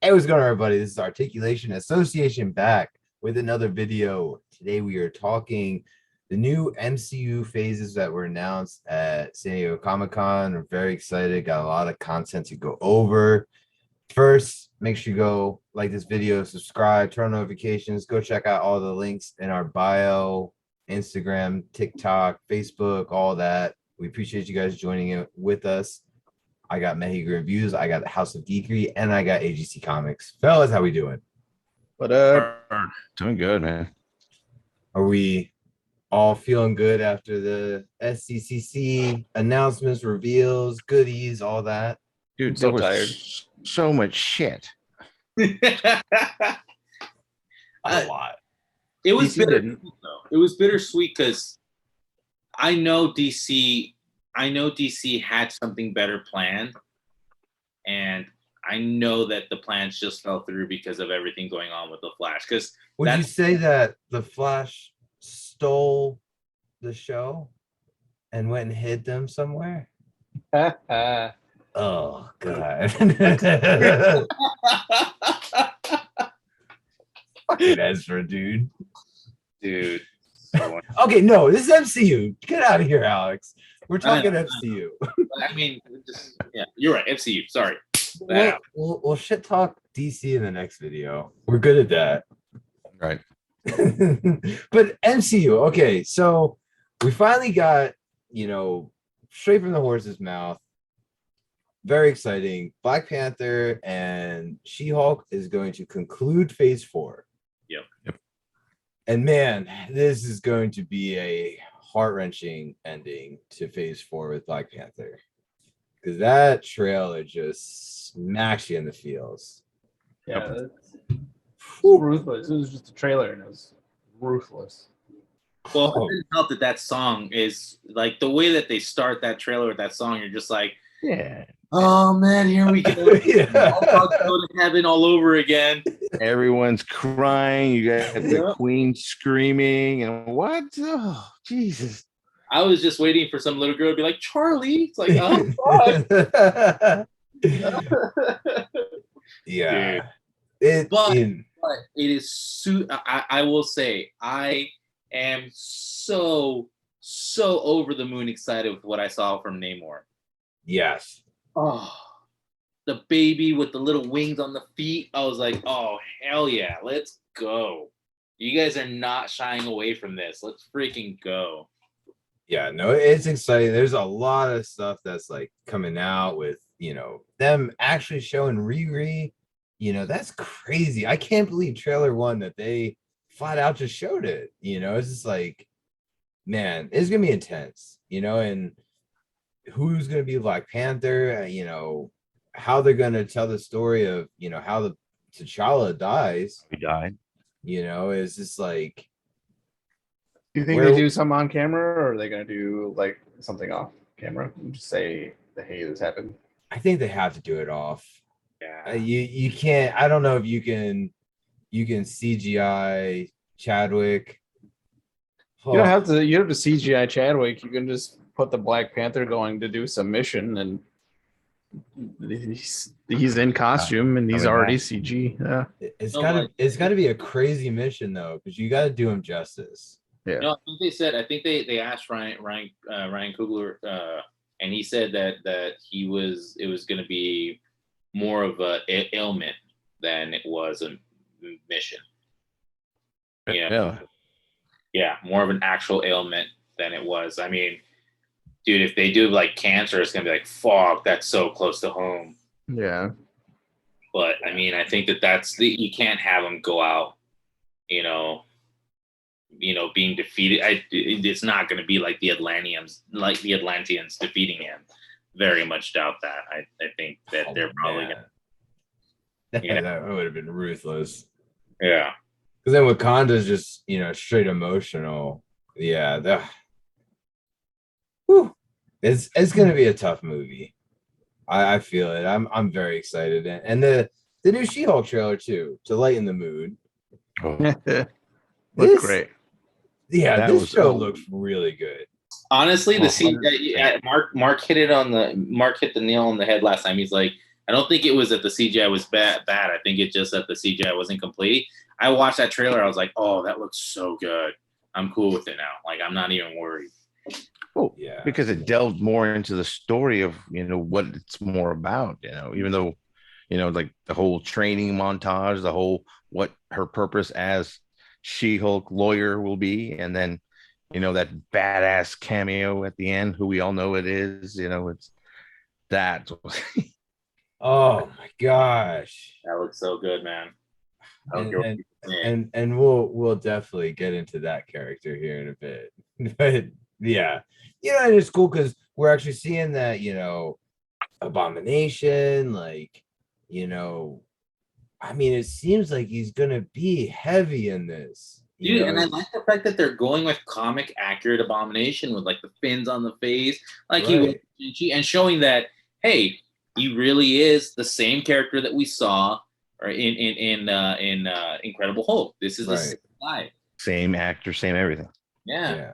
Hey, what's going on, everybody? This is Articulation Association back with another video. Today we are talking the new MCU phases that were announced at San Diego Comic-Con. We're very excited. Got a lot of content to go over. First, make sure you go like this video, subscribe, turn on notifications, go check out all the links in our bio, Instagram, TikTok, Facebook, all that. We appreciate you guys joining in with us. I got Mehiga Reviews, I got the House of Geekery, and I got AGC Comics. Fellas, how we doing? What Doing good, man. Are we all feeling good after the SCCC announcements, reveals, goodies, all that? Dude, I'm so tired. So much shit. A lot. It was It was bittersweet because I know DC had something better planned, and I know that the plans just fell through because of everything going on with the Flash. Because would you say that the Flash stole the show and went and hid them somewhere? Oh god. Fucking Ezra, dude. Okay, no, this is MCU. Get out of here, Alex. We're talking MCU. I mean, yeah, you're right. MCU. Sorry. We'll shit talk DC in the next video. We're good at that. Right. But MCU, okay, so we finally got, straight from the horse's mouth. Very exciting. Black Panther and She-Hulk is going to conclude phase 4. Yep. And man, this is going to be a heart-wrenching ending to phase 4 with Black Panther. Because that trailer just smacks you in the feels. Yeah, it's ruthless. It was just a trailer and it was ruthless. Well, I couldn't help that song is like the way that they start that trailer with that song. You're just like, yeah. Oh man, here we go. Yeah. Go to heaven all over again. Everyone's crying. You got the Queen screaming, and what? Oh, Jesus! I was just waiting for some little girl to be like, Charlie. It's like, oh God. Yeah. But it is I will say I am so over the moon excited with what I saw from Namor. Yes. Oh, the baby with the little wings on the feet. I was like, oh hell yeah, let's go. You guys are not shying away from this. Let's freaking go. Yeah, no, it's exciting. There's a lot of stuff that's like coming out with, them actually showing Riri. That's crazy. I can't believe trailer 1 that they flat out just showed it. It's just like, man, it's gonna be intense, and who's gonna be Black Panther, how they're gonna tell the story of, how the T'Challa dies. He died. It's just like, Do you think they do something on camera, or are they going to do like something off camera and just say, "Hey, this happened"? I think they have to do it off. Yeah. You can't. I don't know if you can CGI Chadwick. You don't have to. You have to CGI Chadwick. You can just put the Black Panther going to do some mission, and he's in costume and he's already CG. Yeah, it's gotta be a crazy mission though, because you got to do him justice. Yeah. No, I think they asked Ryan Coogler, and he said that it was going to be more of a ailment than it was a mission. Yeah, more of an actual ailment than it was. I mean, dude, if they do like cancer, it's gonna be like, fuck, that's so close to home. Yeah. But I mean, I think that's you can't have him go out, being defeated. It's not going to be like the Atlanteans defeating him. Very much doubt that. I think that they're probably going to. That would have been ruthless. Yeah. Because then Wakanda's just, straight emotional. Yeah. It's going to be a tough movie. I feel it. I'm very excited. And the new She-Hulk trailer too, to lighten the mood. Oh. Looked great. Yeah, this show looks really good. Honestly, Mark hit the nail on the head last time. He's like, I don't think it was that the CGI was bad. I think it's just that the CGI wasn't complete. I watched that trailer. I was like, oh, that looks so good. I'm cool with it now. Like, I'm not even worried. Oh, Yeah. because it delved more into the story of, what it's more about, even though, like the whole training montage, the whole what her purpose as She-Hulk lawyer will be, and then, that badass cameo at the end, who we all know it is, it's that. Oh my gosh. That looks so good, man. I don't And care what and, people say. and we'll definitely get into that character here in a bit. But yeah, and it's cool because we're actually seeing that, Abomination, like, I mean, it seems like he's gonna be heavy in this. Dude, and I like the fact that they're going with comic accurate Abomination with like the fins on the face, like he was Right. in Shang-Chi, and showing that, hey, he really is the same character that we saw or in Incredible Hulk. This is the Right. same guy. Same actor, same everything. Yeah.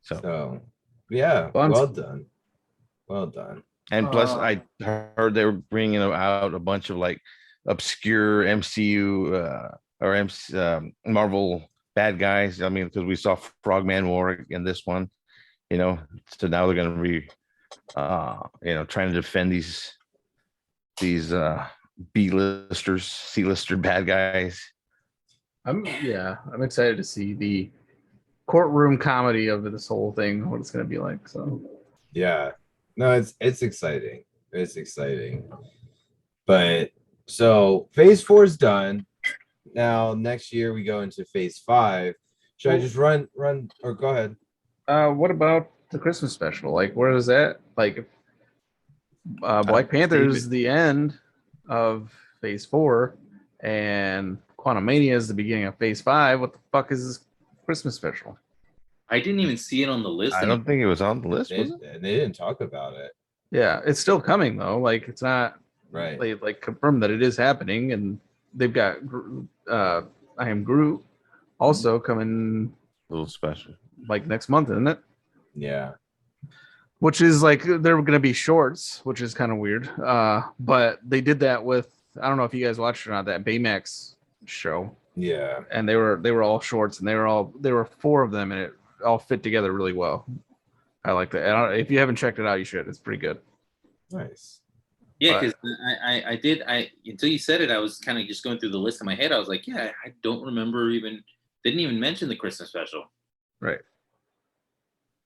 So Yeah, Fun. well done. Well done. and plus, I heard they were bringing out a bunch of like obscure MCU or Marvel bad guys. I mean, because we saw Frogman Warwick in this one, so now they're going to be, trying to defend these B-listers, C-lister bad guys. I'm excited to see the courtroom comedy of this whole thing, what it's going to be like. So Yeah. No, it's exciting. It's exciting. But so phase 4 is done. Now next year we go into phase 5. Should I just run or go ahead? what about the Christmas special? Like, where is that? Like, Black Panther is the end of phase 4, and Quantumania is the beginning of phase 5. What the fuck is this Christmas special? I didn't even see it on the list. I don't think it was on the list, was it? They didn't talk about it. Yeah, it's still coming though. Like, it's not Right. They like confirmed that it is happening, and they've got I Am Groot also coming A little special. like next month, isn't it? Yeah. Which is like they're going to be shorts, which is kind of weird. But they did that with, I don't know if you guys watched it or not, that Baymax show, Yeah. and they were all shorts, and there were 4 of them, and it all fit together really well. I like that. And if you haven't checked it out, you should. It's pretty good. Nice. Yeah, because I did until you said it, I was kind of just going through the list in my head. I was like, yeah, I don't remember didn't even mention the Christmas special. Right.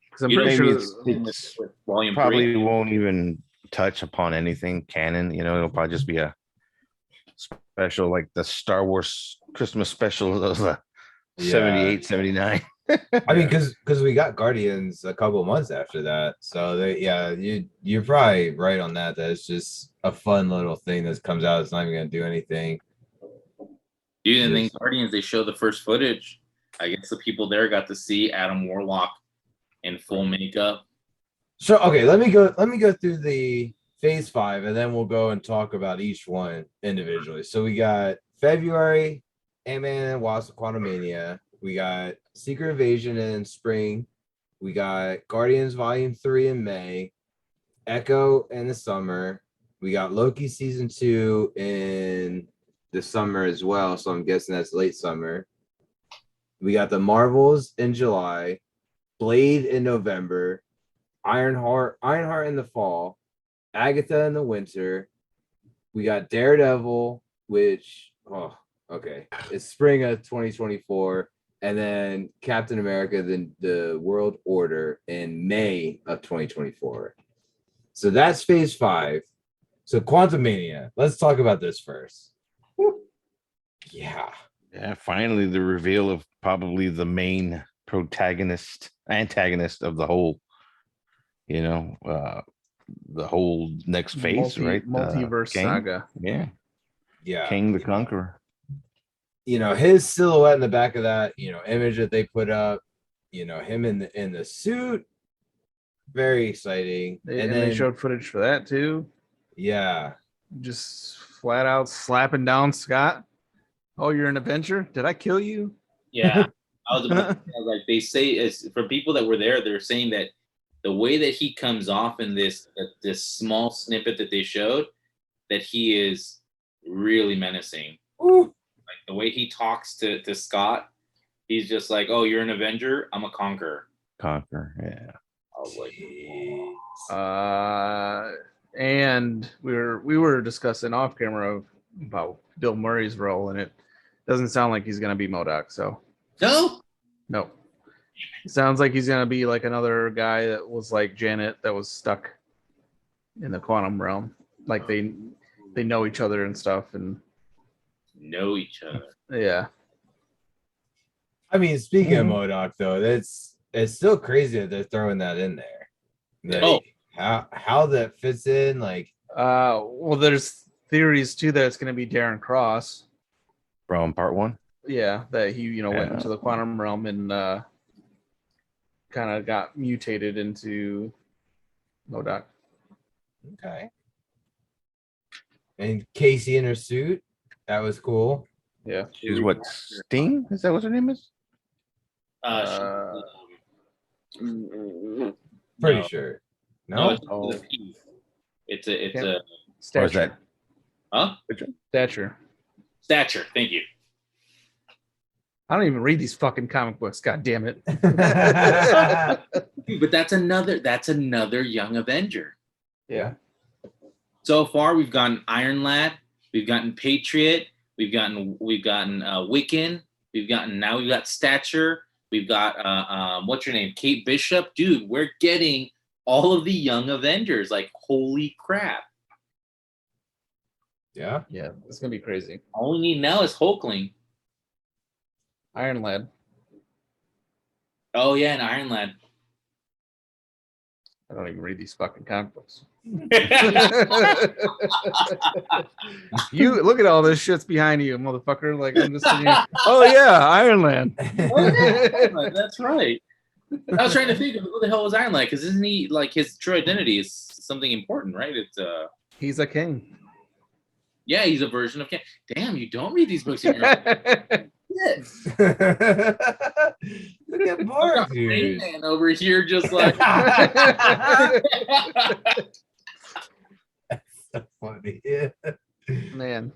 Because I'm You pretty know, sure maybe With volume probably 3. won't even touch upon anything canon. It'll probably just be a special like the Star Wars Christmas special of the 78, 79. I mean, because we got Guardians a couple months after that, so you're probably right on that. That it's just a fun little thing that comes out. It's not even gonna do anything. Dude, and then Guardians, they show the first footage. I guess the people there got to see Adam Warlock in full makeup. So okay, let me go through the phase 5, and then we'll go and talk about each one individually. So we got February, Ant-Man and Wasp: Quantumania. We got Secret Invasion in spring. We got Guardians Volume 3 in May. Echo in the summer. We got Loki Season 2 in the summer as well. So I'm guessing that's late summer. We got the Marvels in July. Blade in November. Ironheart in the fall. Agatha in the winter. We got Daredevil, which, it's spring of 2024. And then Captain America, the World Order in May of 2024. So that's phase 5. So Quantumania, let's talk about this first. Yeah. Yeah, finally the reveal of probably the main antagonist of the whole, the whole next phase, right? Multiverse saga. Yeah. Yeah. King the Conqueror. His silhouette in the back of that, image that they put up, him in the suit, very exciting. And then they showed footage for that too. Yeah. Just flat out slapping down Scott. Oh, you're an Avenger? Did I kill you? Yeah. I was about to say, like, they say, for people that were there, they're saying that the way that he comes off in this small snippet that they showed, that he is really menacing. Ooh. Like the way he talks to Scott, he's just like, "Oh, you're an Avenger. I'm a conqueror." Conquer. Yeah. I was like, Jeez. And we were discussing off camera about Bill Murray's role, and it doesn't sound like he's gonna be MODOK. So "No, no, it sounds like he's gonna be like another guy that was like Janet that was stuck in the quantum realm. Like they know each other and stuff, and know each other." yeah. I mean, speaking of MODOK, though, it's still crazy that they're throwing that in there. Like, Oh. how that fits in, like, Well, there's theories too that it's gonna be Darren Cross. From part 1. Yeah, that he went Yeah. into the quantum realm and kind of got mutated into MODOK. okay. And Casey in her suit, that was cool. Yeah. She's what? Sting? Is that what her name is? Pretty No. sure. No, No. it's with a P. It's a Or is Stature. that? Stature. Stature. Thank you. I don't even read these fucking comic books. God damn it. Dude, but that's another young Avenger. Yeah. So far, we've gotten Iron Lad, we've gotten Patriot, we've gotten Wiccan, we've got Stature, we've got what's your name, Kate Bishop, dude. We're getting all of the young Avengers. Like, holy crap! Yeah. Yeah, it's gonna be crazy. All we need now is Hulkling. Iron Lad. Oh yeah, and Iron Lad. I don't even read these fucking comic books. You look at all this shit's behind you, motherfucker. Like I'm just sitting here. Oh yeah, Iron Lad. Oh yeah, that's right. I was trying to think of who the hell was Iron Lad, because isn't he like his true identity is something important, right? It's He's a king. yeah, he's a version of Ken. Damn, you don't read these books in your shit. Look at Mark, dude. Man over here just like That's so funny. Yeah. Man.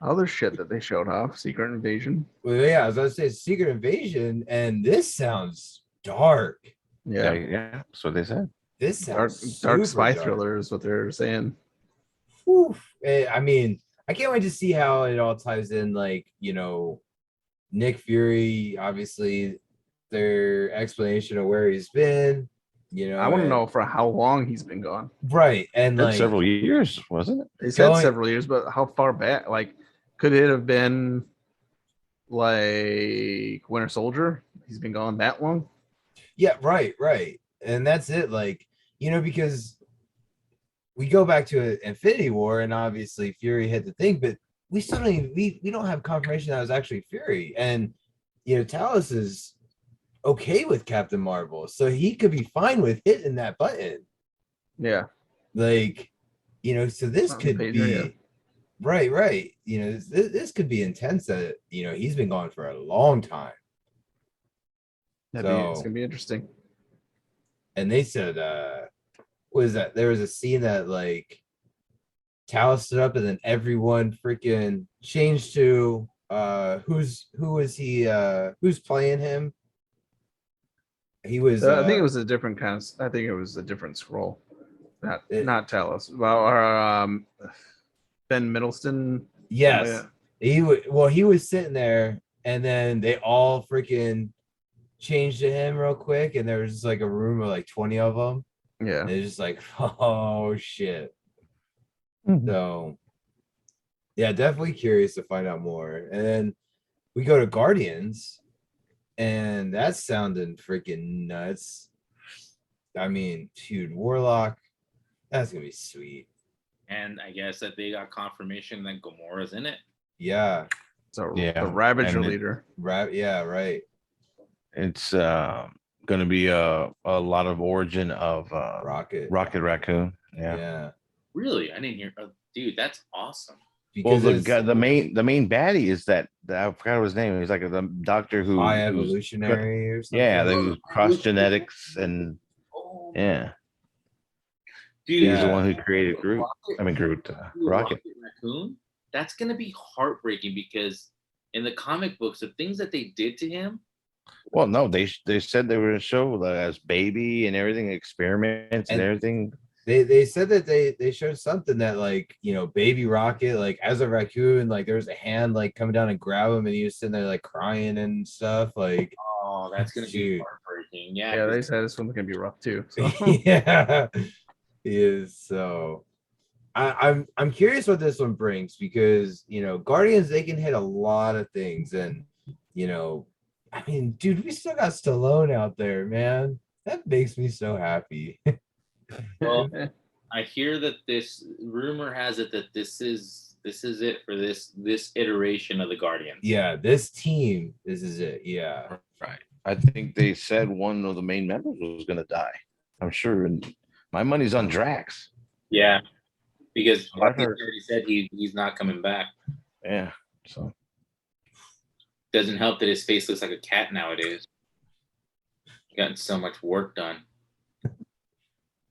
Other shit that they showed off, Secret Invasion. Well, yeah, I was gonna say Secret Invasion, and this sounds dark. Yeah. Yeah. Yeah. That's what they said. This Dark sounds spy super dark. thriller is what they're saying. Whew. I mean, I can't wait to see how it all ties in. Like, Nick Fury, obviously, their explanation of where he's been. I want to know for how long he's been gone. Right, and That's like several years, wasn't it? They said Going- several years, but how far back? Like, could it have been like Winter Soldier? He's been gone that long? Yeah, right, and that's it. Like, because we go back to Infinity War, and obviously Fury hit the thing, but we still don't even, we don't have confirmation that it was actually Fury, and Talos is okay with Captain Marvel, so he could be fine with hitting that button. Yeah. Like, so this On could paper, be yeah. right. This could be intense. That he's been gone for a long time. It's So- gonna be interesting. And they said, what is that? There was a scene that like Talos stood up, and then everyone freaking changed to who is he? Who's playing him? He was. I think it was a different kind of. I think it was a different scroll. Not Talos. Well, Ben Middleton. Yes. He was sitting there, and then they all freaking changed to him real quick, and there was just like a room of like 20 of them. Yeah. And it's just like, oh shit. Mhm. So yeah, definitely curious to find out more. And then we go to Guardians, and that's sounding freaking nuts. I mean, dude, Warlock, that's gonna be sweet. and I guess that they got confirmation that Gamora's in it. Yeah, So Yeah, the Ravager and it- leader. right. Yeah, right. It's going to be a lot of origin of Rocket. Rocket Raccoon. Yeah. Yeah. Really, I didn't hear. Oh, dude, that's awesome. Well, Because the it's guy, the main baddie is that I forgot his name. He's like the doctor who high who's- evolutionary or something. Yeah, they cross genetics and Oh, yeah. Dude, He's the Yeah. one who created Groot. Rocket- I mean Groot, Rocket. Raccoon. That's gonna be heartbreaking because in the comic books, the things that they did to him. Well, no, they said they were going to show as baby and everything, experiments and And everything. they said that they showed something that, like, baby Rocket, like, as a raccoon, like there was a hand like coming down and grab him, and he was sitting there like crying and stuff. Like, Oh, that's gonna be shoot. heartbreaking. Yeah, Yeah, 'cause they said this one's gonna be rough too. So. Yeah, he is. So I'm curious what this one brings, because Guardians, they can hit a lot of things, and I mean, dude, we still got Stallone out there, man. That makes me so happy. well, I hear that this rumor has it that this is it for this iteration of the Guardians. Yeah, this team, this is it. Yeah. Right. I think they said one of the main members was going to die. I'm sure. And my money's on Drax. Yeah, because I've Bucky's heard. already said he's not coming back. Yeah. So Doesn't help that his face looks like a cat nowadays. Gotten so much work done.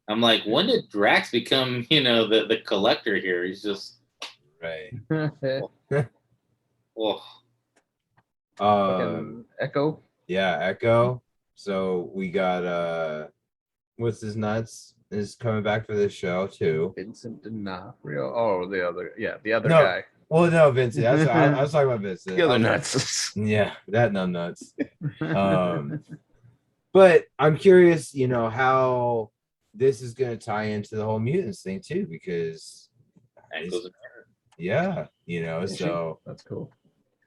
I'm like, when did Drax become, the collector here? He's just, Right. oh, Fucking Echo. Yeah, Echo. So we got what's his nuts is coming back for this show too. Vincent D'Onofrio. Oh, the other No. guy. Well, no, Vincent. I was talking about Vincent. the other nuts. Yeah, that nuts. But I'm curious, how this is going to tie into the whole mutants thing too, because Echo's yeah, so That's cool.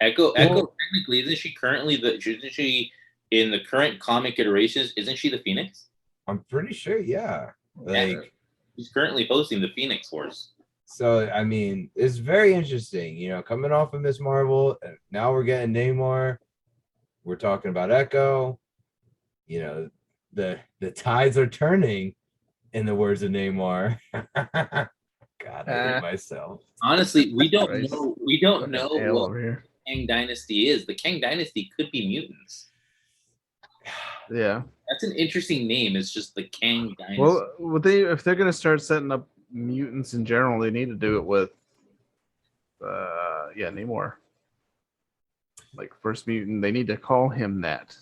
Echo technically isn't she in the current comic iterations, isn't she the Phoenix? I'm pretty sure, yeah. Like, She's currently hosting the Phoenix Force. so I mean, it's very interesting, coming off of Miss Marvel, and now we're getting Namor. We're talking about Echo. The tides are turning, in the words of Namor. God, I hate myself. Honestly, we don't Christ. know. We don't know Ale what over here. Kang Dynasty is. The Kang Dynasty could be mutants. Yeah. That's an interesting name. It's just the Kang Dynasty. Well, if they're gonna start setting up mutants in general, they need to do it with Namor. Like first mutant, they need to call him that.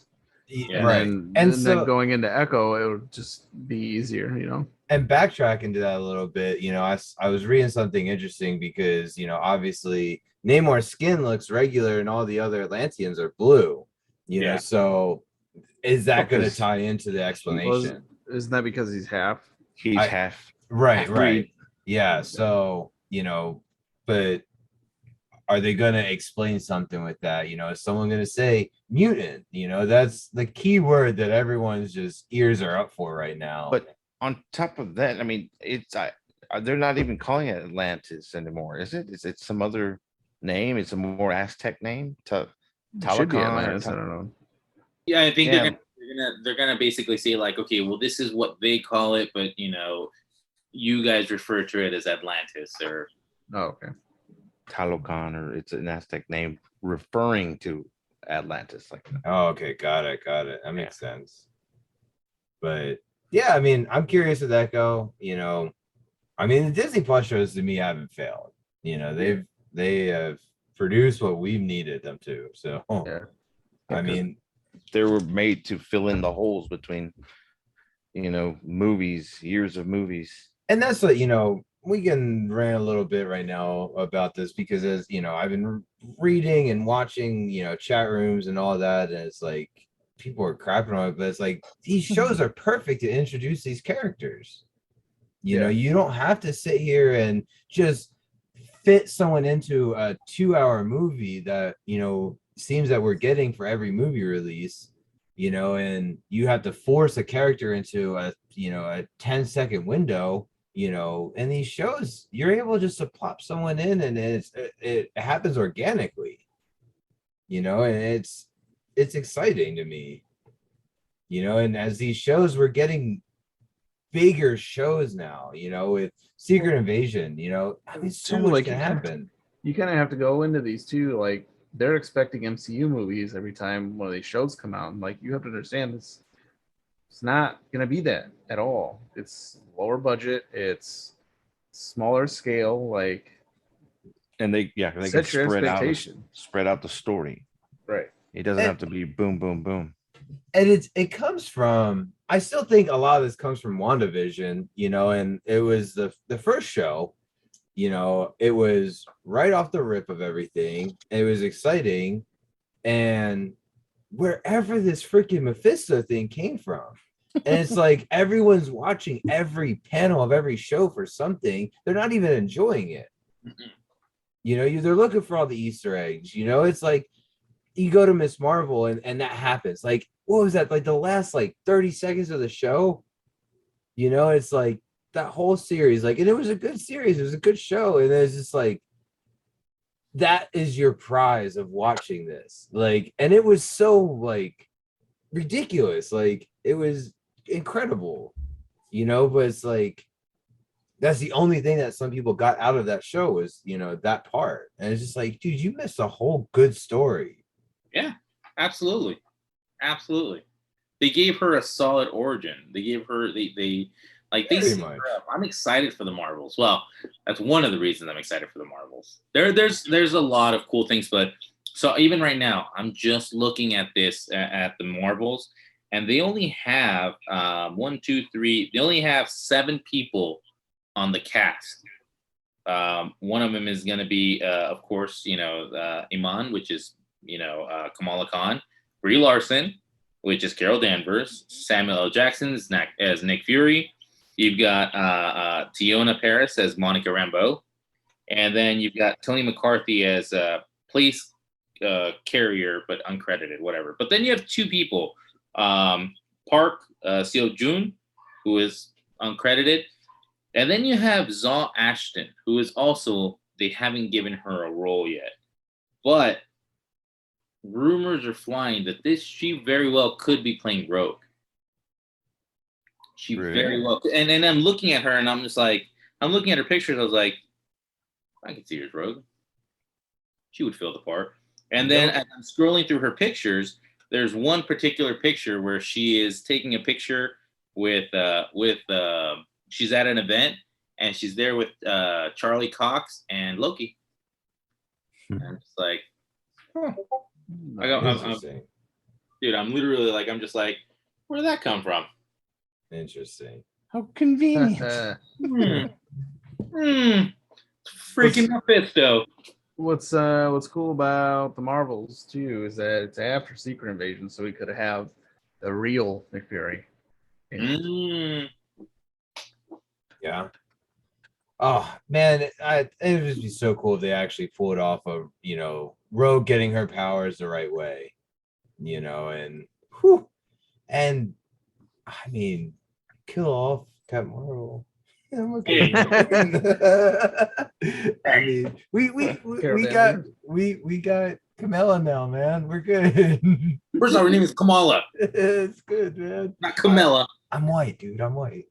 Yeah. Right. And And then going into Echo, it would just be easier, And backtracking to that a little bit, I was reading something interesting, because obviously Namor's skin looks regular and all the other Atlanteans are blue. Yeah. So is that going to Because tie into the explanation? Isn't that because he's half? He's I- half. Right. Agreed. Yeah. So, but are they going to explain something with that? Is someone going to say mutant? That's the key word that everyone's just ears are up for right now. But on top of that, I mean, they're not even calling it Atlantis anymore, is it? Is it some other name? It's a more Aztec name. It should be Talacon or Atlantis, I don't know. Yeah, I think Yeah. they're gonna basically say like, okay, well, this is what they call it, but you guys refer to it as Atlantis, or Oh, okay. Talocon, or it's an Aztec name referring to Atlantis. Like that. Oh, okay, got it. That makes sense. But yeah, I mean, I'm curious with Echo. I mean, the Disney Plus shows to me haven't failed. They have produced what we've needed them to. So Yeah. I mean, They were made to fill in the holes between, movies, years of movies. and that's what we can rant a little bit right now about this, because as I've been reading and watching chat rooms and all that, and it's like people are crapping on it, but it's like these shows are perfect to introduce these characters. You don't have to sit here and just fit someone into a 2-hour movie that seems that we're getting for every movie release, and you have to force a character into a 10-second window. In these shows, you're able just to plop someone in, and it happens organically, and it's exciting to me, and as these shows, we're getting bigger shows now, with Secret Invasion, I mean, so Too, much like, can happen. You kind of have to go into these too, like they're expecting MCU movies every time one of these shows come out, and like you have to understand this. It's not gonna be that at all. It's lower budget. It's smaller scale. Like, And they can set your expectation. spread out the story. Right. It doesn't And- have to be boom, boom, boom. And it comes from, I still think a lot of this comes from WandaVision, and it was the first show, it was right off the rip of everything. It was exciting. And wherever this freaking Mephisto thing came from, and it's like everyone's watching every panel of every show for something. They're not even enjoying it. They're looking for all the Easter eggs. It's like you go to Miss Marvel and that happens. Like, what was that? Like the last 30 seconds of the show, it's like that whole series, and it was a good series. It was a good show. And it's just like, that is your prize of watching this. And it was so ridiculous. It was incredible, but it's that's the only thing that some people got out of that show was, that part. And it's just like, dude, you missed a whole good story. Yeah, absolutely. Absolutely. They gave her a solid origin. They gave her they set her up. I'm excited for the Marvels. Well, that's one of the reasons I'm excited for the Marvels. There's a lot of cool things, but so even right now, I'm just looking at this at the Marvels, and they only have they only have 7 people on the cast. One of them is going to be, of course, Iman, which is Kamala Khan, Brie Larson, which is Carol Danvers, Samuel L. Jackson as Nick Fury. You've got Tiona Paris as Monica Rambeau, and then you've got Tony McCarthy as police carrier, but uncredited, whatever. But then you have 2 people, Park Seo-joon, who is uncredited, and then you have Zaw Ashton, who is also, they haven't given her a role yet, but rumors are flying that she very well could be playing Rogue. She very well could. And I'm looking at her and I'm just like, I'm looking at her pictures. I was like, I can see her as Rogue. She would fill the part. And then as I'm scrolling through her pictures, there's one particular picture where she is taking a picture with she's at an event and she's there with Charlie Cox and Loki. And I'm just like, dude, I'm literally like, I'm just like, where did that come from? Interesting. How convenient. Freaking Mephisto. What's cool about the Marvels too is that it's after Secret Invasion, so we could have the real Nick Fury. Yeah. Oh man, it would just be so cool if they actually pulled off a Rogue getting her powers the right way, and I mean, kill off Captain Marvel. Yeah, I'm okay. I mean, we got Kamala now, man. We're good. First of all, her name is Kamala. It's good, man. Not Camilla. I'm white, dude. I'm white.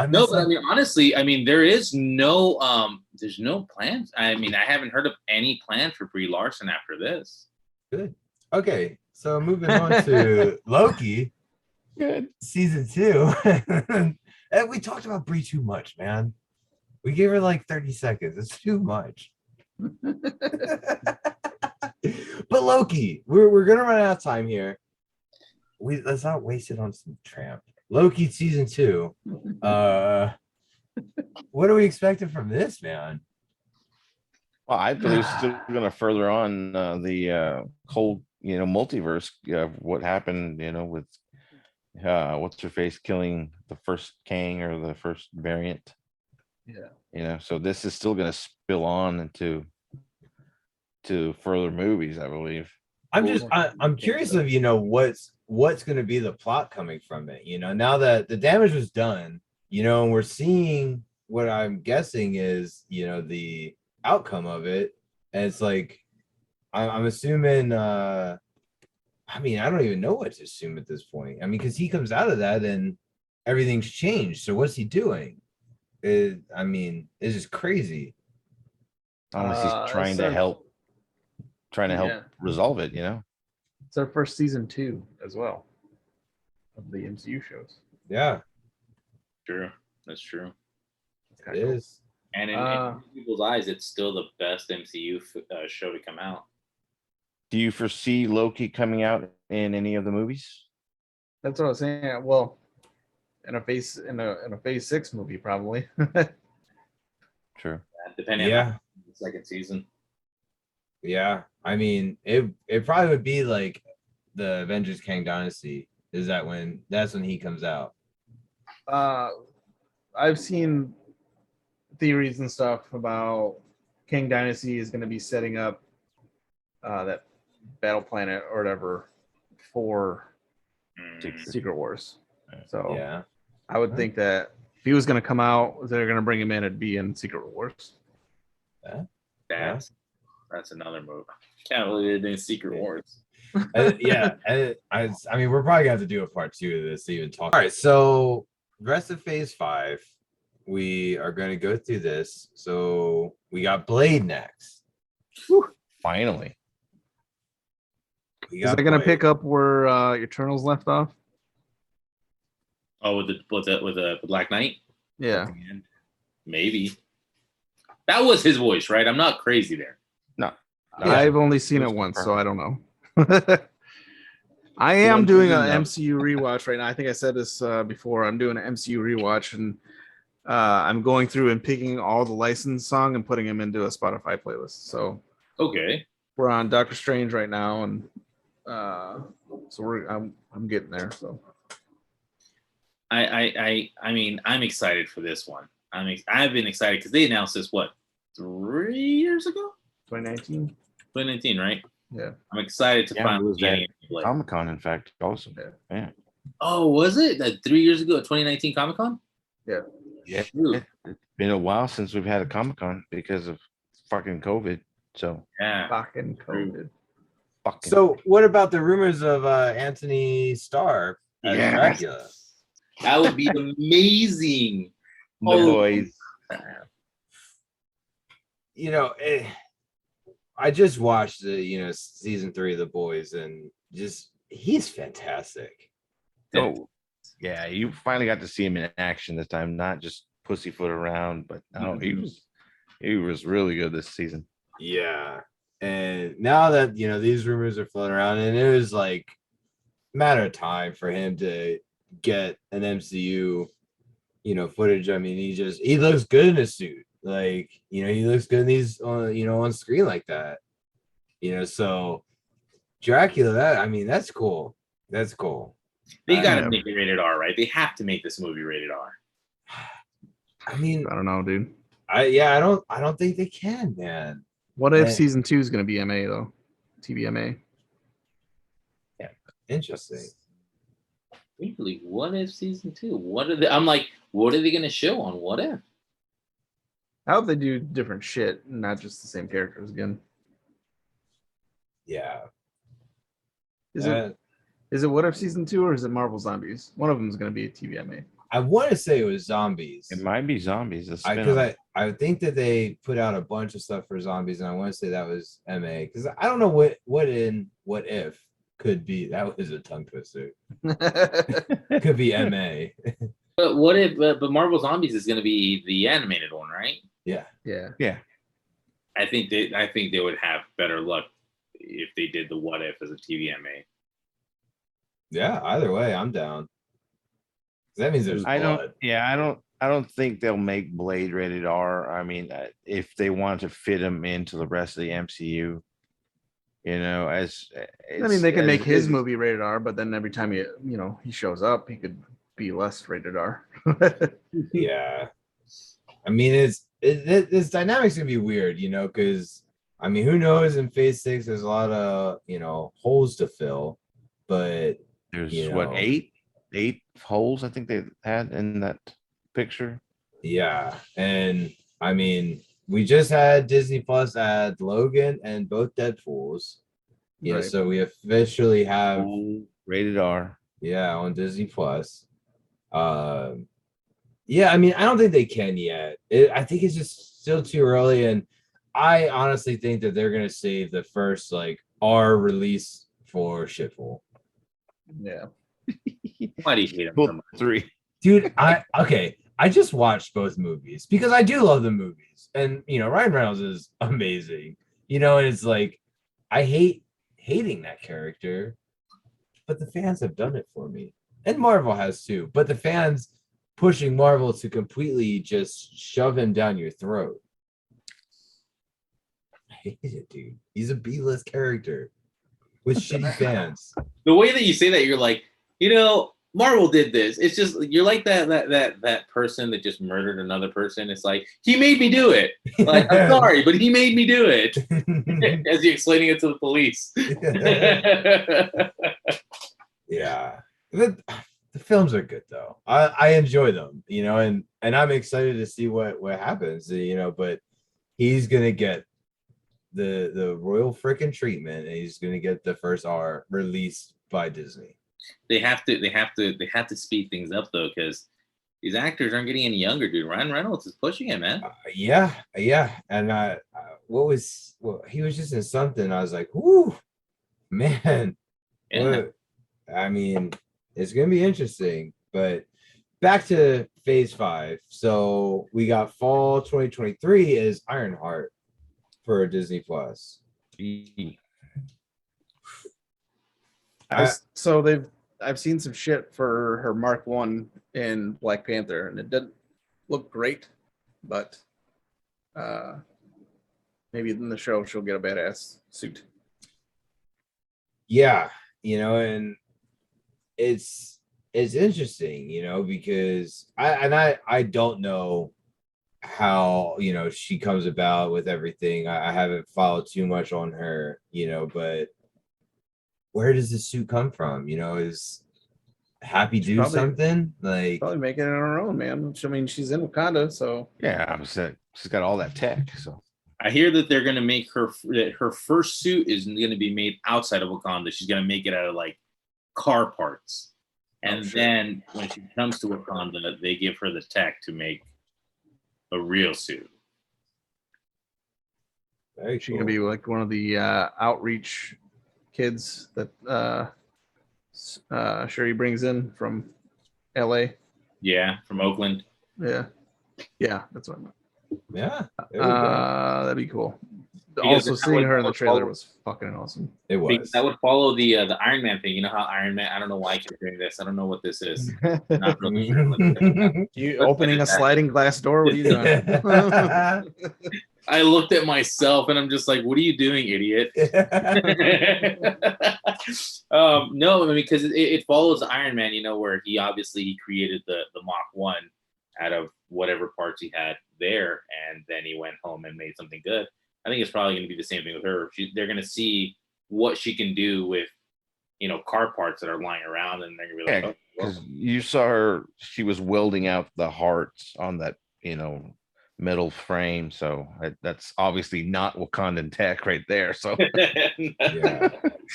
No, but I mean, honestly, there's no plans. I mean, I haven't heard of any plans for Brie Larson after this. Good. Okay, so moving on to Loki. Good. Season 2. And we talked about Brie too much, man. We gave her 30 seconds. It's too much. But Loki, we're gonna run out of time here. Let's not waste it on some tramp. Loki season 2. What are we expecting from this, man? Well, I believe it's still going to further on the whole, multiverse of what happened, with what's her face killing the first Kang or the first variant. Yeah. So this is still going to spill on into further movies, I believe. I'm curious of what's going to be the plot coming from it. Now that the damage was done, and we're seeing what I'm guessing is the outcome of it, and it's like I'm assuming. I don't even know what to assume at this point. Because he comes out of that and everything's changed. So what's he doing? It's just crazy. Unless he's trying to help resolve it, It's our first season 2 as well of the MCU shows. Yeah, True. That's true. it is. And in people's eyes, it's still the best MCU show to come out. Do you foresee Loki coming out in any of the movies? That's what I was saying. Well, in a phase 6 movie, probably. True. Depending on the second season. Yeah, I mean, it probably would be like the Avengers Kang Dynasty. That's when he comes out. I've seen theories and stuff about Kang Dynasty is going to be setting up that battle planet or whatever for Secret Wars. So Yeah, I would think that if he was going to come out, they're going to bring him in and be in Secret Wars. That's another move. Can't believe they're doing Secret Wars. I mean, we're probably gonna have to do a part 2 of this to even talk. All right, so the rest of Phase 5, we are going to go through this. So we got Blade next. Whew. Finally. Is that going to pick up where Eternals left off? Oh, with the Black Knight? Yeah. Maybe. That was his voice, right? I'm not crazy there. No. I've only seen it once, so I don't know. I am doing an MCU rewatch right now. I think I said this before. I'm doing an MCU rewatch, and I'm going through and picking all the licensed song and putting them into a Spotify playlist. So okay, we're on Doctor Strange right now, and so I'm getting there. So I mean, I'm excited for this one. I've been excited because they announced this 3 years ago? 2019. 2019, right? Yeah. I'm excited to finally get it. Comic-Con, in fact, also. Yeah. Oh, was it that 3 years ago at 2019 Comic-Con? Yeah. Yeah. It's been a while since we've had a Comic-Con because of fucking COVID. So yeah, fucking COVID. So what about the rumors of Anthony Starr as Dracula? That would be amazing. The boys. You know, I just watched the season 3 of The Boys, and he's fantastic. Oh, yeah, you finally got to see him in action this time, not just pussyfoot around, but he was really good this season. Yeah, and now that these rumors are floating around, and it was like a matter of time for him to get an MCU footage. I mean, he looks good in a suit. Like, he looks good in these on screen like that. So Dracula, that's cool. That's cool. They gotta make it rated R, right? They have to make this movie rated R. I mean, I don't know, dude. I don't think they can, man. What if season 2 is going to be MA though? TVMA. Yeah, interesting. Really, what if season 2? What are they going to show on What If? I hope they do different shit, not just the same characters again. Yeah. Is it What If season 2 or is it Marvel Zombies? One of them is going to be a TVMA. I want to say it was Zombies. It might be Zombies. Because I think that they put out a bunch of stuff for Zombies, and I want to say that was MA. Because I don't know what if could be. That was a tongue twister. Could be MA. But what if? But Marvel Zombies is going to be the animated one, right? Yeah. I think they would have better luck if they did the What If as a TVMA. Yeah. Either way, I'm down. That means there's blood. I don't think they'll make Blade rated R. I mean, if they want to fit him into the rest of the MCU, they can make his movie rated R, but then every time he shows up, he could be less rated R. Yeah. I mean, this dynamic's gonna be weird, because I mean, who knows? In Phase 6, there's a lot of holes to fill, but there's eight holes I think they had in that picture. Yeah, and I mean, we just had Disney Plus add Logan and both Deadpools. Right. So we officially have rated R. Yeah, on Disney Plus. Yeah, I mean, I don't think they can yet. I think it's just still too early, and I honestly think that they're gonna save the first R release for Shitful. Yeah. Why do you hate him so Well, much? 3. Dude, I just watched both movies because I do love the movies. And Ryan Reynolds is amazing. And it's like I hate hating that character, but the fans have done it for me. And Marvel has too. But the fans pushing Marvel to completely just shove him down your throat. I hate it, dude. He's a B-list character with shitty fans. The way that you say that, you're like, Marvel did this. It's just you're like that person that just murdered another person. It's like he made me do it. Like I'm sorry, but he made me do it. As you're explaining it to the police. Yeah. The films are good though. I enjoy them, and I'm excited to see what happens, but he's gonna get the royal frickin' treatment, and he's gonna get the first R released by Disney. They have to speed things up though, because these actors aren't getting any younger, dude. Ryan Reynolds is pushing it, man. Yeah, and he was just in something. I was like, whoo, man. Yeah. What, I mean, it's gonna be interesting. But back to Phase 5. So we got fall 2023 is Ironheart for Disney Plus. I've seen some shit for her Mark 1 in Black Panther, and it didn't look great, but maybe in the show she'll get a badass suit. Yeah, and it's interesting, because I don't know how she comes about with everything. I haven't followed too much on her, but where does the suit come from? Is Happy do something like probably making it on her own, man. I mean, she's in Wakanda, so Yeah, she's got all that tech. So I hear that they're gonna make her first suit is gonna be made outside of Wakanda. She's gonna make it out of like car parts, and then when she comes to Wakanda, they give her the tech to make a real suit. very she's gonna be like one of the outreach kids that Shuri brings in from LA. Yeah, from Oakland. Yeah, that's what I meant. Yeah, there we go. That'd be cool. Because Also, seeing her in the trailer was fucking awesome. It was. That would follow the Iron Man thing. You know how Iron Man? I don't know why I keep doing this. I don't know what this is. Not really sure. You opening a sliding glass door? What are you doing? I looked at myself and I'm just like, "What are you doing, idiot?" No, I mean, because it follows Iron Man. Where he created the Mach 1 out of whatever parts he had there, and then he went home and made something good. I think it's probably going to be the same thing with her. They're going to see what she can do with, car parts that are lying around, and they're going to be like, yeah, "Oh, because well." you saw her, she was welding out the hearts on that, metal frame. So that's obviously not Wakandan tech right there. So Yeah.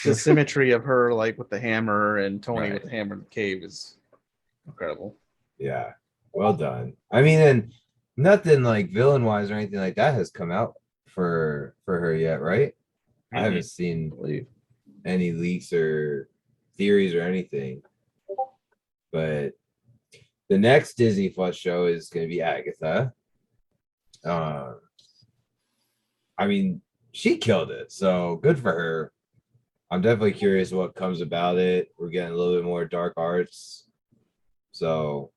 The symmetry of her, like with the hammer, and Tony Right. with the hammer in the cave is incredible. Yeah. Well done. I mean, and nothing like villain wise or anything like that has come out for her yet, right? I haven't seen any leaks or theories or anything. But the next Disney Plus show is going to be Agatha. I mean, she killed it, so good for her. I'm definitely curious what comes about it. We're getting a little bit more dark arts. So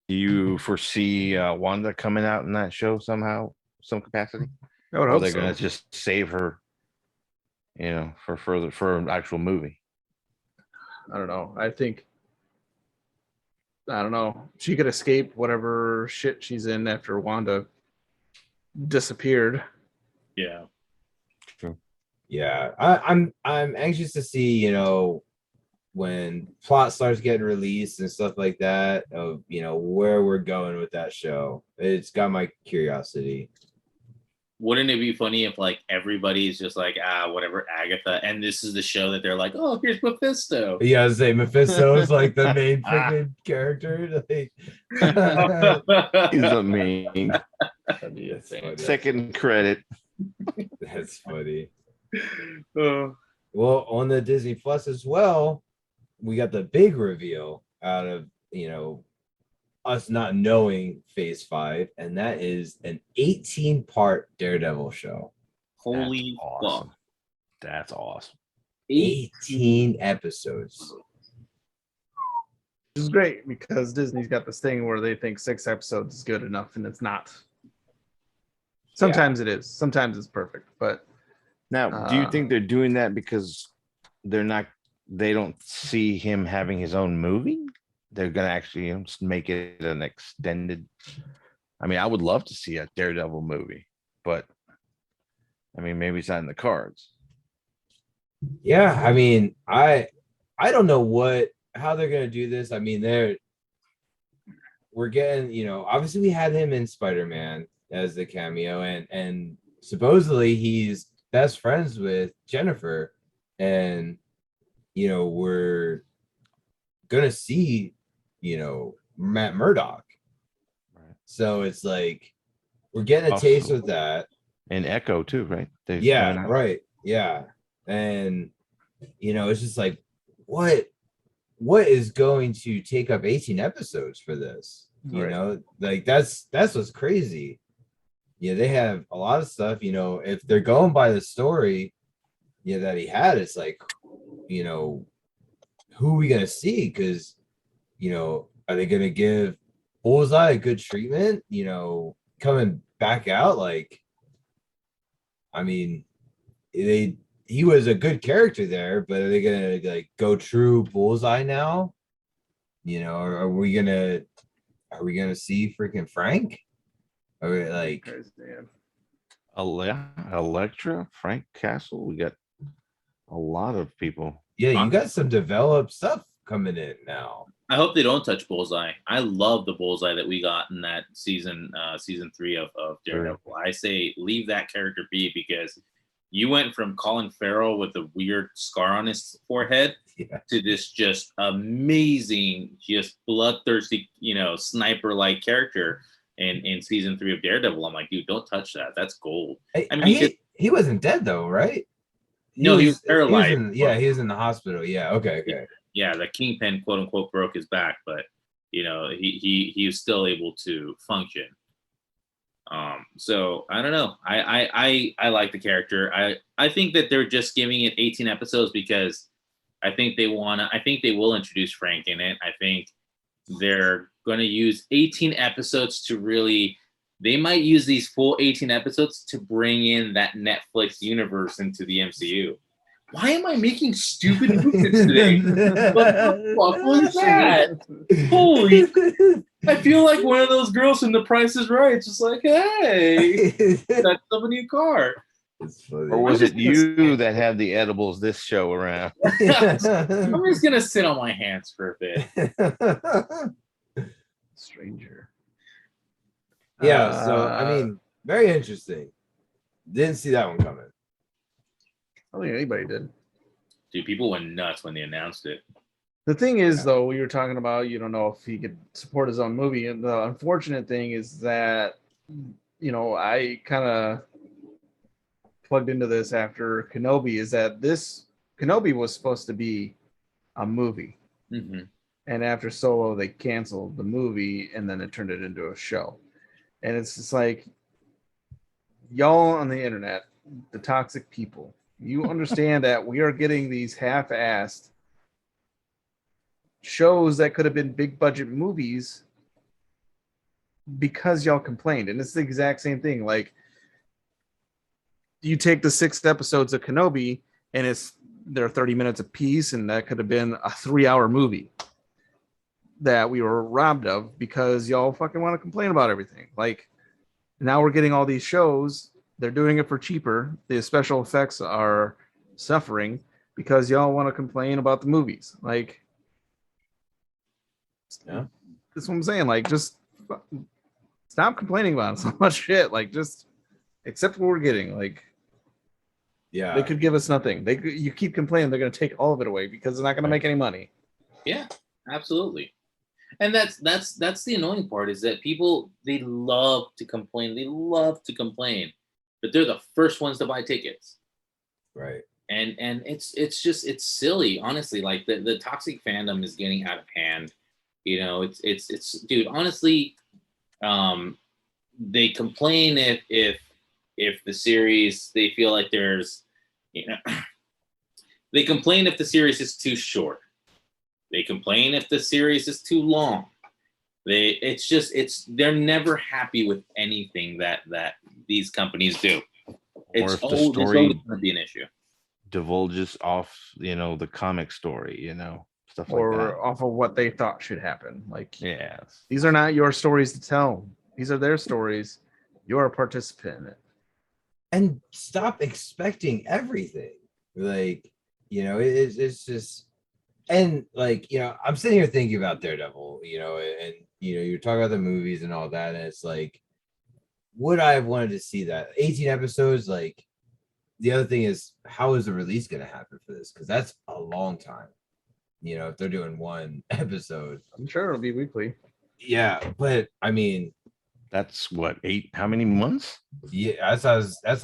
do you foresee Wanda coming out in that show somehow, some capacity? I would Or hope they're so. gonna just save her, for an actual movie? I don't know. I don't know. She could escape whatever shit she's in after Wanda disappeared. Yeah. yeah, I'm anxious to see, when plot starts getting released and stuff like that, of where we're going with that show. It's got my curiosity. Wouldn't it be funny if like everybody's just like, whatever, Agatha, and this is the show that they're like, "Oh, here's Mephisto." Yeah, I was saying Mephisto is like the main freaking character. Like, He's a mean that's funny. second credit. That's funny. Oh. Well, on the Disney Plus as well, we got the big reveal out of us not knowing Phase 5, and that is an 18-part Daredevil show. Holy awesome. fuck. That's awesome. 18 episodes. Which is great because Disney's got this thing where they think 6 episodes is good enough, and it's not. Sometimes it is. Sometimes it's perfect. But now, do you think they're doing that because they don't see him having his own movie? They're gonna actually just make it an extended. I mean, I would love to see a Daredevil movie, but I mean, maybe it's not in the cards. Yeah, I mean, I don't know how they're gonna do this. I mean, we're getting, obviously we had him in Spider-Man as the cameo, and supposedly he's best friends with Jennifer, and we're gonna see Matt Murdock. Right. So it's like we're getting a taste with that. And Echo too, right? Yeah, right. Yeah. And it's just like what is going to take up 18 episodes for this? Like that's what's crazy. Yeah, they have a lot of stuff, if they're going by the story that he had, it's like, who are we gonna see? Because are they gonna give Bullseye a good treatment? Coming back out, like, I mean, he was a good character there, but are they gonna like go true Bullseye now? Or are we gonna see freaking Frank? Or like Electra, Frank Castle? We got a lot of people. Yeah, you got some developed stuff coming in now. I hope they don't touch Bullseye. I love the Bullseye that we got in that season 3 of Daredevil. I say leave that character be, because you went from Colin Farrell with a weird scar on his forehead to this just amazing, just bloodthirsty, sniper-like character in season 3 of Daredevil. I'm like, dude, don't touch that. That's gold. I mean, he wasn't dead though, right? He was paralyzed. He was in the hospital. Yeah, okay. Yeah, the Kingpin, quote unquote, broke his back, but he was still able to function. So I don't know. I like the character. I think that they're just giving it 18 episodes because I think they will introduce Frank in it. I think they're going to use 18 episodes to really. They might use these full 18 episodes to bring in that Netflix universe into the MCU. Why am I making stupid movements today? What the fuck was that? Holy! I feel like one of those girls from The Price is Right. It's just like, hey, that's somebody in a car. Or was it you that had the edibles this show around? I'm just gonna sit on my hands for a bit. Stranger. Yeah, so I mean, very interesting. Didn't see that one coming. I don't think anybody did. Dude, people went nuts when they announced it. The thing is, though, we were talking about, you don't know if he could support his own movie. And the unfortunate thing is that, I kind of plugged into this after Kenobi, is that this Kenobi was supposed to be a movie. Mm-hmm. And after Solo, they canceled the movie and then it turned it into a show. And it's just like, y'all on the internet, the toxic people, you understand that we are getting these half-assed shows that could have been big budget movies because y'all complained. And it's the exact same thing. Like, you take the 6 episodes of Kenobi and they're 30 minutes a piece, and that could have been a 3-hour movie that we were robbed of because y'all fucking want to complain about everything. Like, now we're getting all these shows. They're doing it for cheaper. The special effects are suffering because y'all want to complain about the movies. Like, yeah, that's what I'm saying. Like, just stop complaining about so much shit. Like, just accept what we're getting. Like, yeah, they could give us nothing. You keep complaining, they're going to take all of it away because they're not going to make any money. Yeah, absolutely. And that's the annoying part, is that people, they love to complain. They love to complain, but they're the first ones to buy tickets. Right. and it's silly, honestly. Like the toxic fandom is getting out of hand. You know, it's dude. Honestly, they complain if the series, they feel like there's, you know, they complain if the series is too short. They complain if the series is too long. They're never happy with anything that these companies do. Or if the There's always story going to be an issue. divulges off, the comic story, stuff like or that. off of what they thought should happen. Like, Yes. these are not your stories to tell. These are their stories. You're a participant in it. And stop expecting everything. Like, it's just, and like, I'm sitting here thinking about Daredevil, and you're talking about the movies and all that, and it's like, would I have wanted to see that 18 episodes? Like, the other thing is, how is the release going to happen for this? Because that's a long time. If they're doing one episode, I'm sure it'll be weekly. yeah. But I mean, That's what, how many months? yeah, that's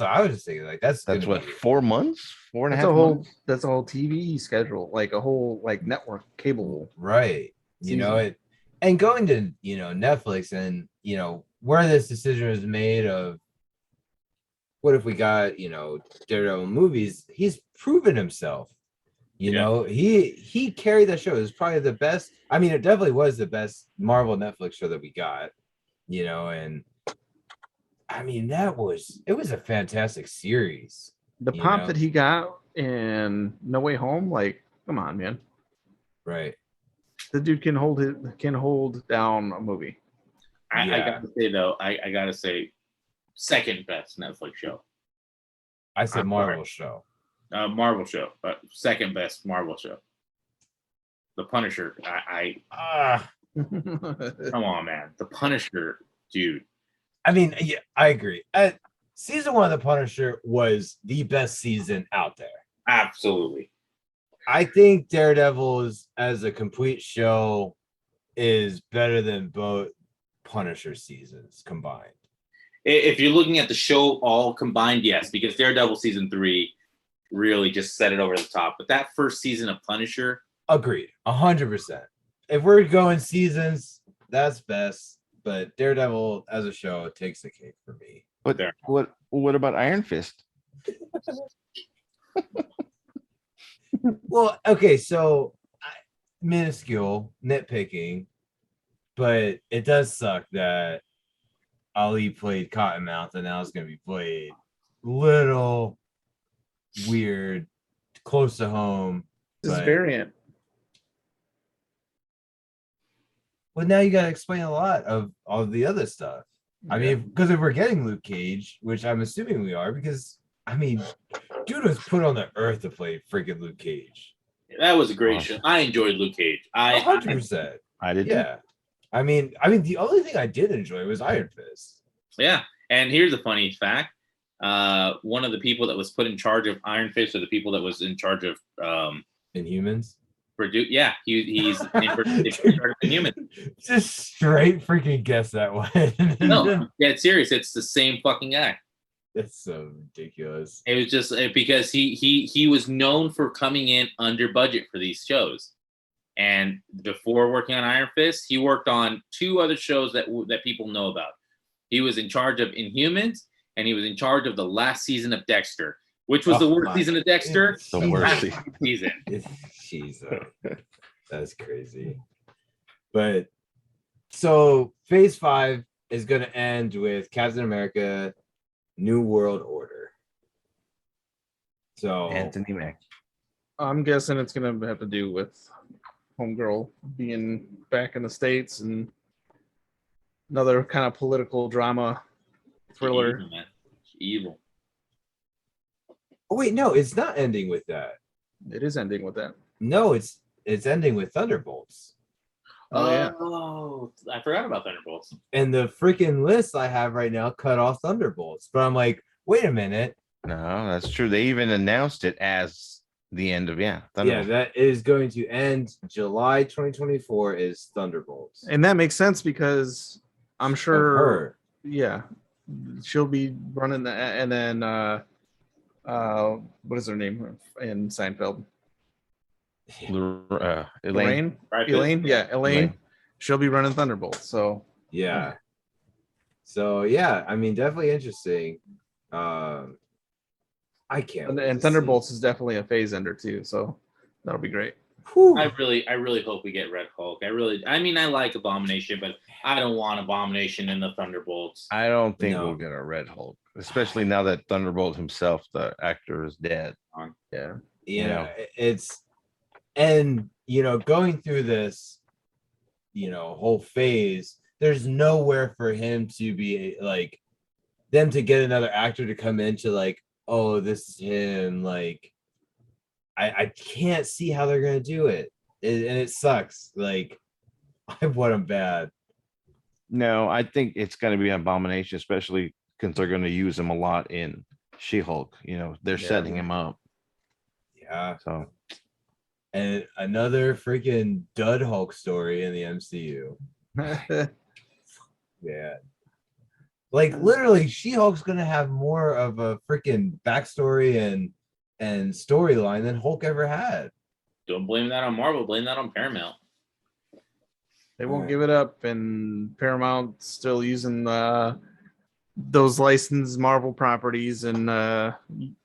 what I was just thinking. Like, that's What, be, 4 months? 4 and a That's half a whole months? that's a whole TV schedule, like a whole like network cable. right. Season. And going to Netflix, and where this decision was made of, what if we got Daredevil movies? He's proven himself. He carried that show. It was probably the best. I mean, it definitely was the best Marvel Netflix show that we got. And I mean, it was a fantastic series. The pop that he got in No Way Home, like, come on, man. Right. The dude can hold down a movie. I gotta say though, I gotta say, second best Netflix show. I said Marvel show. Marvel show, second best Marvel show. The Punisher. Come on, man. The Punisher, dude. I mean, yeah, I agree. Season 1 of The Punisher was the best season out there. Absolutely. I think Daredevil's as a complete show is better than both Punisher seasons combined. If you're looking at the show all combined, yes, because Daredevil season 3 really just set it over the top. But that first season of Punisher, agreed, 100%. If we're going seasons, that's best. But Daredevil as a show takes the cake for me. But what about Iron Fist? Well, okay, so minuscule nitpicking, but it does suck that Ali played Cottonmouth, and now it's going to be played little weird, close to home. This is variant. Well, now you got to explain a lot of all the other stuff. I mean, because if we're getting Luke Cage, which I'm assuming we are, because I mean, dude was put on the earth to play freaking Luke Cage. that was a great show. I enjoyed Luke Cage. 100%. I did. Yeah. I mean, the only thing I did enjoy was Iron Fist. Yeah, and here's a funny fact: one of the people that was put in charge of Iron Fist, or the people that was in charge of Inhumans. Yeah, he's in charge of Inhumans. Just straight freaking guess that one. No, yeah, it's serious. It's the same fucking guy. That's so ridiculous. It was just because he was known for coming in under budget for these shows, and before working on Iron Fist, he worked on 2 other shows that people know about. He was in charge of Inhumans, and he was in charge of the last season of Dexter, which was the worst season of Dexter. The worst season. Jesus, that's crazy. But so Phase 5 is going to end with Captain America: New World Order. So Anthony Mack. I'm guessing it's gonna have to do with Homegirl being back in the States and another kind of political drama thriller. Evil, man. Evil. oh wait, no, it's not ending with that. It is ending with that. No, it's ending with Thunderbolts. Oh, yeah. Oh, I forgot about Thunderbolts. And the freaking list I have right now cut off Thunderbolts. But I'm like, wait a minute. No, that's true. They even announced it as the end of Yeah, Thunderbolts. that is going to end July 2024 is Thunderbolts. And that makes sense because I'm sure Of her. yeah, she'll be running that, and then what is her name in Seinfeld? Elaine. Elaine? Right, Elaine? Yeah, Elaine. Elaine. She'll be running Thunderbolts. So Yeah. So yeah, I mean, definitely interesting. I can't. and, wait and to see. Thunderbolts is definitely a phase ender too. So that'll be great. Whew. I really hope we get Red Hulk. I mean, I like Abomination, but I don't want Abomination in the Thunderbolts. I don't think No. we'll get a Red Hulk, especially now that Thunderbolt himself, the actor, is dead. Yeah. Yeah, it's and going through this whole phase, there's nowhere for him to be like them to get another actor to come in to like, oh, this is him. Like I can't see how they're gonna do it, and it sucks. Like I want him bad. No, I think it's going to be an Abomination, especially because they're going to use him a lot in She-Hulk. They're Yeah. setting him up. Yeah, So and another freaking dud Hulk story in the MCU. Yeah. Like literally, She-Hulk's gonna have more of a freaking backstory and storyline than Hulk ever had. Don't blame that on Marvel. Blame that on Paramount. They won't give it up, and Paramount still using those licensed Marvel properties and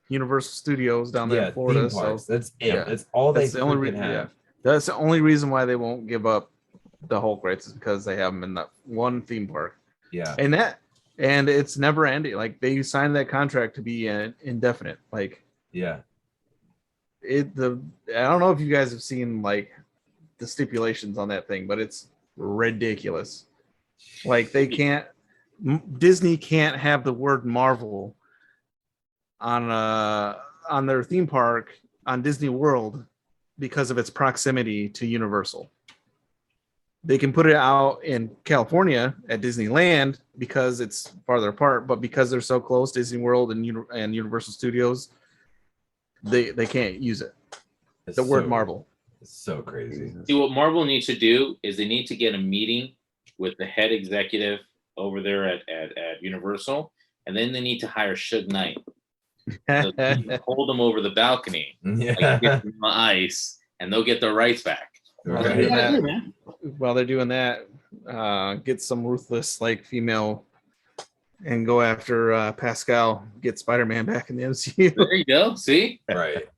Universal Studios down there in Florida. Theme parks. So That's it. yeah, That's all that's they the only freaking reason. have. Yeah, that's the only reason why they won't give up the Hulk rights is because they have them in that one theme park, Yeah. and it's never ending. Like they signed that contract to be indefinite. Like Yeah. I don't know if you guys have seen like the stipulations on that thing, but it's ridiculous. Like Disney can't have the word Marvel on their theme park on Disney World because of its proximity to Universal. They can put it out in California at Disneyland because it's farther apart, but because they're so close, Disney World and Universal Studios, they can't use it. It's The word so- Marvel. It's so crazy. See, what Marvel needs to do is they need to get a meeting with the head executive over there at Universal, and then they need to hire Suge Knight. So they can hold them over the balcony, Yeah. like get them on ice, and they'll get their rights back. Well, Right. they're doing Yeah, that. man. While they're doing that, get some ruthless like female and go after Pascal, get Spider-Man back in the MCU. There you go. See, Right.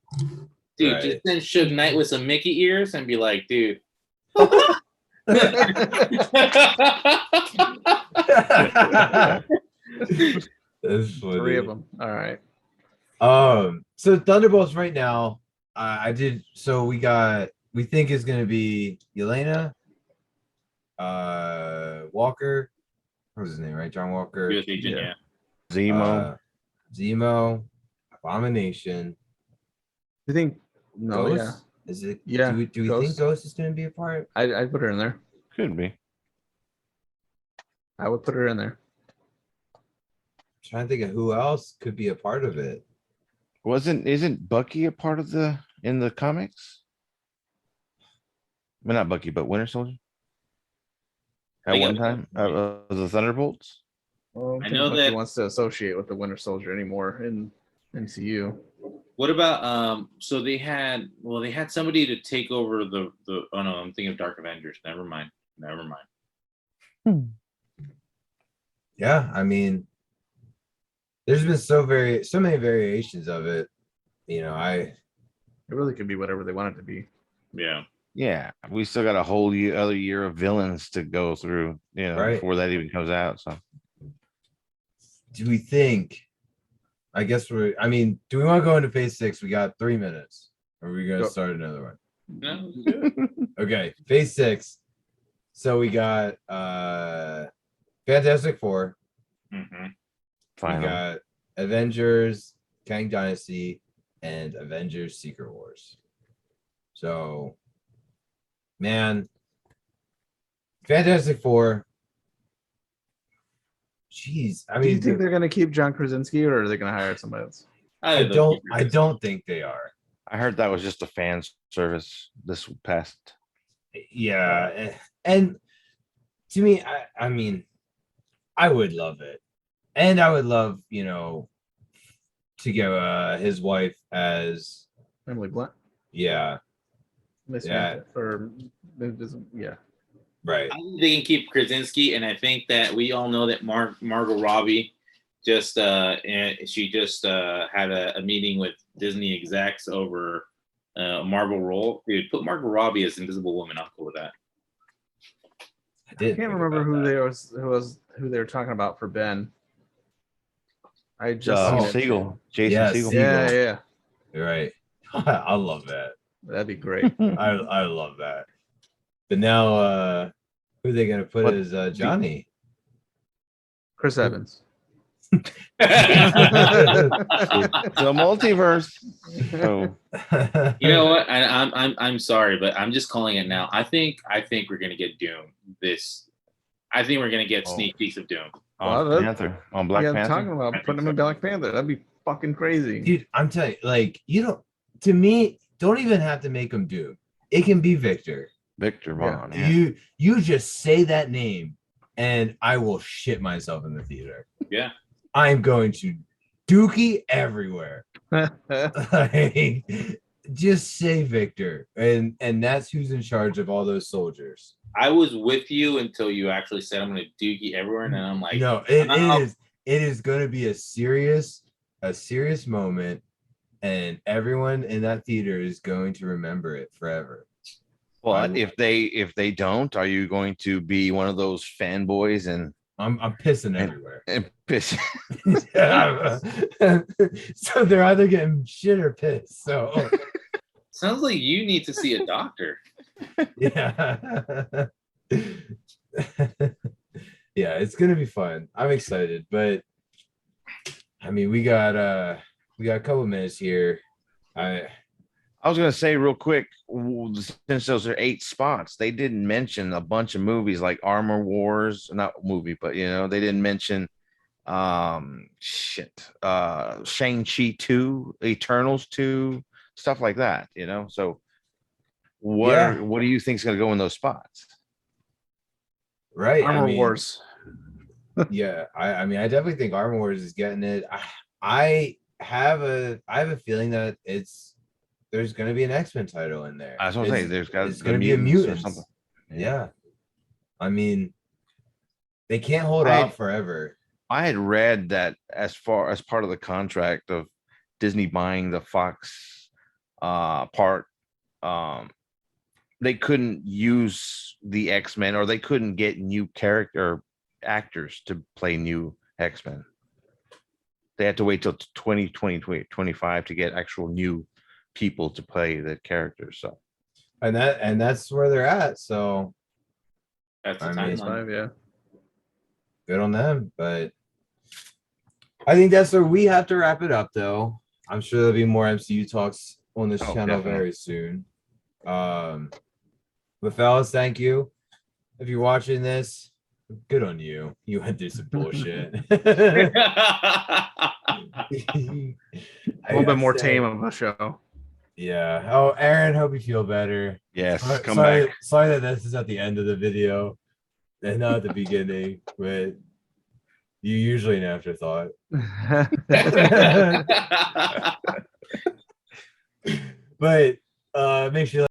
dude, Right. just send Suge Knight with some Mickey ears and be like, dude. That's Three of funny. them. All right. So Thunderbolts right now, we think is gonna be Yelena, Walker, what was his name, right? John Walker, US agent, Yeah. yeah. Zemo. Zemo, Abomination, You think? No, Ghost. yeah. Is it? Yeah, Do we think Ghost. Ghost is gonna be a part? I'd put her in there. Could be. I would put her in there. Trying to think of who else could be a part of it. Isn't Bucky a part of in the comics? Well, not Bucky, but Winter Soldier. At think one it- time, the Thunderbolts. Well, I know Bucky that- wants to associate with the Winter Soldier anymore in MCU. What about so they had somebody to take over the oh no, I'm thinking of Dark Avengers. Never mind. Yeah, I mean, there's been so many variations of it. It really could be whatever they want it to be. Yeah. Yeah, we still got a whole other year of villains to go through, Right. before that even comes out. So do we think? I guess do we want to go into phase 6? We got 3 minutes. Or are we gonna Go. start another one? No. Okay, phase 6. So we got Fantastic Four. Mhm. We finally, got Avengers, Kang Dynasty, and Avengers Secret Wars. So, man, Fantastic Four. Jeez, Do you think they're going to keep John Krasinski, or are they going to hire somebody else? I don't think they are. I heard that was just a fan service this past. Yeah, and to me, I mean, I would love it, and I would love to get his wife as Emily Blunt. yeah, Miss Yeah. or yeah. right. I think they can keep Krasinski, and I think that we all know that Margot Robbie just she just had a meeting with Disney execs over a Marvel role. Dude, put Margot Robbie as Invisible Woman. I'm cool with that. I I did can't remember who they were talking about for Ben. I just seen it. Siegel, Jason Yeah, Siegel. Yeah, yeah. You're right. I love that. That'd be great. I love that. But now, who are they gonna put What- as Johnny? Chris Evans. The multiverse. So You know what? I'm sorry, but I'm just calling it now. I think we're gonna get Doom. I think we're gonna get sneak peeks of Doom. on Well, Panther, on Black yeah, Panther. talking about putting him in Black Panther. That'd be fucking crazy. Dude, I'm telling you, like, you don't. To me, don't even have to make him Doom. It can be Victor. Victor Vaughn. Yeah. You just say that name, and I will shit myself in the theater. Yeah. I'm going to dookie everywhere. Like, just say Victor, and that's who's in charge of all those soldiers. I was with you until you actually said I'm gonna dookie everywhere, and then I'm like, No, it is going to be a serious moment, and everyone in that theater is going to remember it forever. But if they don't, are you going to be one of those fanboys and I'm pissing everywhere. and piss? So they're either getting shit or pissed. So sounds like you need to see a doctor. yeah. Yeah, it's gonna be fun. I'm excited, but I mean we got a couple minutes here. I was gonna say real quick, since those are 8 spots, they didn't mention a bunch of movies like Armor Wars, not movie, but they didn't mention Shang-Chi 2, Eternals 2, stuff like that, So what do you think is gonna go in those spots? Right. Armor Wars. Yeah, I mean I definitely think Armor Wars is getting it. I have a feeling that there's going to be an X-Men title in there. I was gonna say it's going to be a mutant or something. Yeah. I mean, they can't hold out forever. I had read that as far as part of the contract of Disney buying the Fox part, they couldn't use the X-Men, or they couldn't get new character actors to play new X-Men. They had to wait till 2025 to get actual new people to play the characters. So And that's where they're at. So That's the I mean, timeline. Yeah. good on them. But I think that's where we have to wrap it up, though. I'm sure there'll be more MCU talks on this channel definitely. very soon. But fellas, thank you. If you're watching this, good on you. You went through some bullshit. A little bit more tame of a show. Yeah. Oh, Aaron, hope you feel better. yes, come sorry, back. Sorry that this is at the end of the video and not at the beginning, but you usually an afterthought. But make sure you